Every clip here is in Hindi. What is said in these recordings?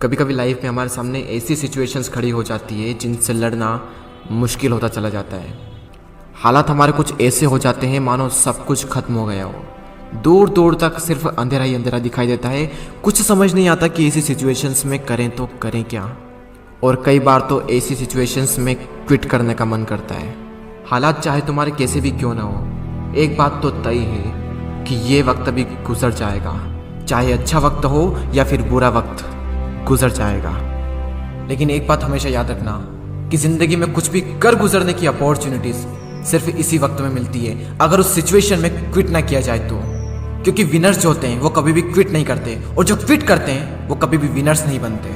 कभी कभी लाइफ में हमारे सामने ऐसी सिचुएशंस खड़ी हो जाती है जिनसे लड़ना मुश्किल होता चला जाता है। हालात हमारे कुछ ऐसे हो जाते हैं मानो सब कुछ खत्म हो गया हो। दूर दूर तक सिर्फ अंधेरा ही अंधेरा दिखाई देता है। कुछ समझ नहीं आता कि ऐसी सिचुएशंस में करें तो करें क्या। और कई बार तो ऐसी सिचुएशंस में क्विट करने का मन करता है। हालात चाहे तुम्हारे कैसे भी क्यों ना हो, एक बात तो तय है कि ये वक्त अभी गुजर जाएगा। चाहे अच्छा वक्त हो या फिर बुरा वक्त, गुजर जाएगा। लेकिन एक बात हमेशा याद रखना कि जिंदगी में कुछ भी कर गुजरने की अपॉर्चुनिटीज सिर्फ इसी वक्त में मिलती है, अगर उस सिचुएशन में क्विट ना किया जाए तो। क्योंकि विनर्स जो होते हैं वो कभी भी क्विट नहीं करते, और जो क्विट करते हैं वो कभी भी विनर्स नहीं बनते।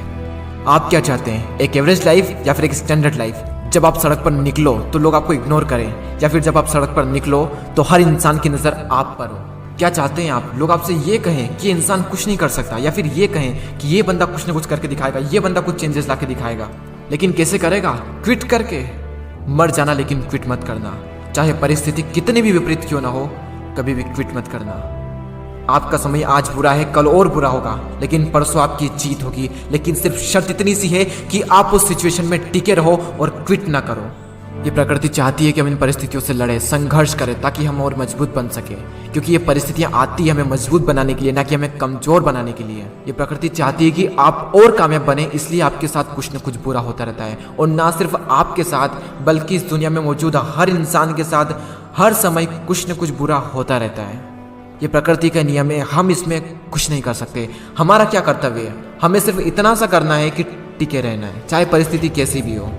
आप क्या चाहते हैं, एक एवरेज लाइफ या फिर एक स्टैंडर्ड लाइफ? जब आप सड़क पर निकलो तो लोग आपको इग्नोर करें, या फिर जब आप सड़क पर निकलो तो हर इंसान की नज़र आप पर हो? क्या चाहते हैं आप? लोग आपसे ये कहें कि इंसान कुछ नहीं कर सकता, या फिर ये कहें कि ये बंदा कुछ ना कुछ करके दिखाएगा, ये बंदा कुछ चेंजेस ला के दिखाएगा। लेकिन कैसे करेगा? क्विट करके। मर जाना, लेकिन क्विट मत करना। चाहे परिस्थिति कितनी भी विपरीत क्यों ना हो, कभी भी क्विट मत करना। आपका समय आज बुरा है, कल और बुरा होगा, लेकिन परसों आपकी जीत होगी। लेकिन सिर्फ शर्त इतनी सी है कि आप उस सिचुएशन में टिके रहो और क्विट ना करो। ये प्रकृति चाहती है कि हम इन परिस्थितियों से लड़े, संघर्ष करें, ताकि हम और मजबूत बन सके। क्योंकि ये परिस्थितियां आती है हमें मजबूत बनाने के लिए, ना कि हमें कमजोर बनाने के लिए। ये प्रकृति चाहती है कि आप और कामयाब बने, इसलिए आपके साथ कुछ न कुछ बुरा होता रहता है। और ना सिर्फ आपके साथ, बल्कि इस दुनिया में मौजूद हर इंसान के साथ हर समय कुछ न कुछ बुरा होता रहता है। ये प्रकृति का नियम है, हम इसमें कुछ नहीं कर सकते। हमारा क्या कर्तव्य है? हमें सिर्फ इतना सा करना है कि टिके रहना है, चाहे परिस्थिति कैसी भी हो।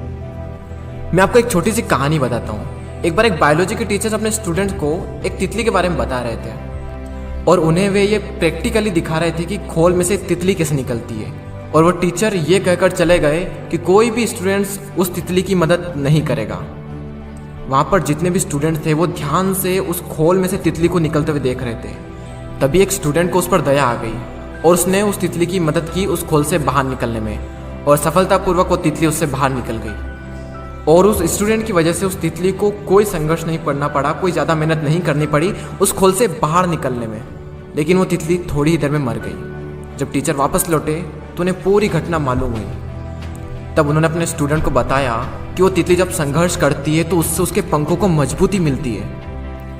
मैं आपको एक छोटी सी कहानी बताता हूँ। एक बार एक बायोलॉजी के टीचर अपने स्टूडेंट्स को एक तितली के बारे में बता रहे थे, और उन्हें वे ये प्रैक्टिकली दिखा रहे थे कि खोल में से तितली कैसे निकलती है। और वो टीचर ये कहकर चले गए कि कोई भी स्टूडेंट्स उस तितली की मदद नहीं करेगा। वहाँ पर जितने भी स्टूडेंट थे वो ध्यान से उस खोल में से तितली को निकलते हुए देख रहे थे। तभी एक स्टूडेंट को उस पर दया आ गई, और उसने उस तितली की मदद की उस खोल से बाहर निकलने में, और सफलतापूर्वक वो तितली उससे बाहर निकल गई। और उस स्टूडेंट की वजह से उस तितली को कोई संघर्ष नहीं करना पड़ा, कोई ज़्यादा मेहनत नहीं करनी पड़ी उस खोल से बाहर निकलने में। लेकिन वो तितली थोड़ी ही देर में मर गई। जब टीचर वापस लौटे तो उन्हें पूरी घटना मालूम हुई। तब उन्होंने अपने स्टूडेंट को बताया कि वो तितली जब संघर्ष करती है तो उससे उसके पंखों को मजबूती मिलती है।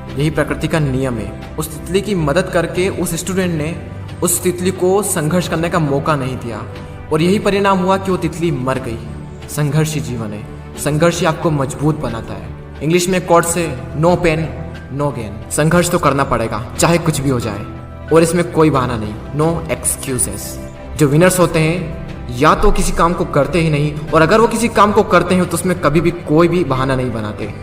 यही प्रकृति का नियम है। उस तितली की मदद करके उस स्टूडेंट ने उस तितली को संघर्ष करने का मौका नहीं दिया, और यही परिणाम हुआ कि वो तितली मर गई। संघर्ष ही जीवन है, संघर्ष ही आपको मजबूत बनाता है। इंग्लिश में कोट से नो पेन नो गेन। संघर्ष तो करना पड़ेगा, चाहे कुछ भी हो जाए, और इसमें कोई बहाना नहीं, नो एक्सक्यूजेस। जो विनर्स होते हैं या तो किसी काम को करते ही नहीं, और अगर वो किसी काम को करते हैं तो उसमें कभी भी कोई भी बहाना नहीं बनाते।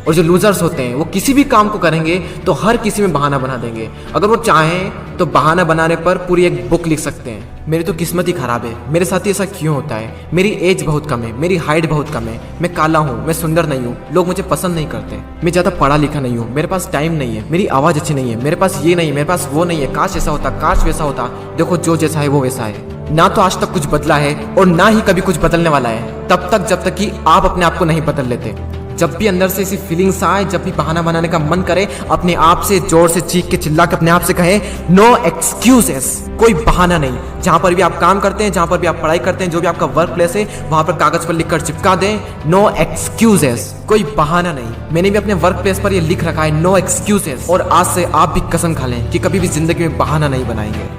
और जो लूजर्स होते हैं वो किसी भी काम को करेंगे तो हर किसी में बहाना बना देंगे। अगर वो चाहें तो बहाना बनाने पर पूरी एक बुक लिख सकते हैं। मेरी तो किस्मत ही खराब है, मेरे साथ ही ऐसा क्यों होता है, मेरी एज बहुत कम है, मेरी हाइट बहुत कम है, मैं काला हूँ, मैं सुंदर नहीं हूँ, लोग मुझे पसंद नहीं करते, मैं ज़्यादा पढ़ा लिखा नहीं हूँ, मेरे पास टाइम नहीं है, मेरी आवाज़ अच्छी नहीं है, मेरे पास ये नहीं है, मेरे पास वो नहीं है, काश ऐसा होता, काश वैसा होता। देखो, जो जैसा है वो वैसा है। ना तो आज तक कुछ बदला है और ना ही कभी कुछ बदलने वाला है, तब तक जब तक कि आप अपने आप को नहीं बदल लेते। जब भी अंदर से ऐसी फीलिंग्स आए, जब भी बहाना बनाने का मन करे, अपने आप से जोर से चीख के चिल्ला के अपने आप से कहें नो एक्सक्यूजेस। कोई बहाना नहीं। जहां पर भी आप काम करते हैं, जहां पर भी आप पढ़ाई करते हैं, जो भी आपका वर्क प्लेस है, वहां पर कागज पर लिखकर चिपका दें नो एक्सक्यूजेस। कोई बहाना नहीं। मैंने भी अपने वर्क प्लेस पर ये लिख रखा है नो एक्सक्यूजेस, और आज से आप भी कसम खा लें कि कभी भी जिंदगी में बहाना नहीं बनाएंगे।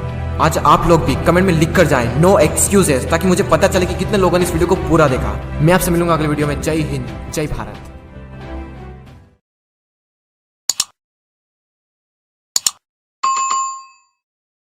आज आप लोग भी कमेंट में लिख कर जाएं नो एक्सक्यूजेस, ताकि मुझे पता चले कि कितने लोगों ने इस वीडियो को पूरा देखा। मैं आपसे मिलूंगा अगले वीडियो में। जय हिंद, जय भारत।